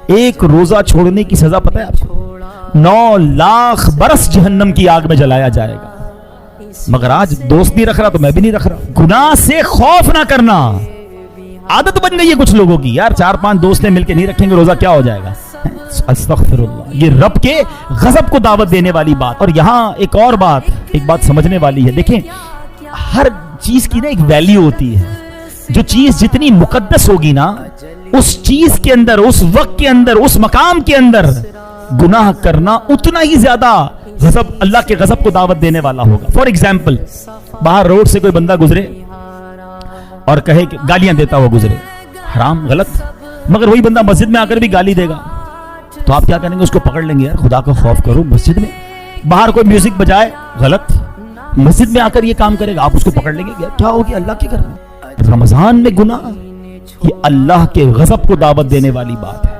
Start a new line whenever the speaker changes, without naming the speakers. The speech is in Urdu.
ایک روزہ چھوڑنے کی سزا پتہ ہے آپ کو؟ 9 لاکھ برس جہنم کی آگ میں جلایا جائے گا. مگر آج دوست نہیں رکھ رہا تو میں بھی نہیں رکھ رہا. گناہ سے خوف نہ کرنا عادت بن گئی ہے کچھ لوگوں کی. یار 4-5 دوستیں مل کے نہیں رکھیں گے روزہ کیا ہو جائے گا؟ استغفر اللہ. یہ رب کے غضب کو دعوت دینے والی بات. اور یہاں ایک اور بات سمجھنے والی ہے. دیکھیں ہر چیز کی نا ایک ویلیو ہوتی ہے. جو چیز جتنی مقدس ہوگی نا اس چیز کے اندر، اس وقت کے اندر، اس مقام کے اندر گناہ کرنا اتنا ہی زیادہ اللہ کے غضب کو دعوت دینے والا ہوگا. فار ایگزامپل باہر روڈ سے کوئی بندہ گزرے اور کہے کہ گالیاں دیتا ہوا گزرے، حرام، غلط. مگر وہی بندہ مسجد میں آ کر بھی گالی دے گا تو آپ کیا کریں گے؟ اس کو پکڑ لیں گے. یار خدا کا خوف کرو. مسجد میں باہر کوئی میوزک بجائے، غلط. مسجد میں آ کر یہ کام کرے گا، آپ اس کو پکڑ لیں گے. کیا ہوگی؟ اللہ کی کرنا. رمضان میں گناہ یہ اللہ کے غضب کو دعوت دینے والی بات ہے.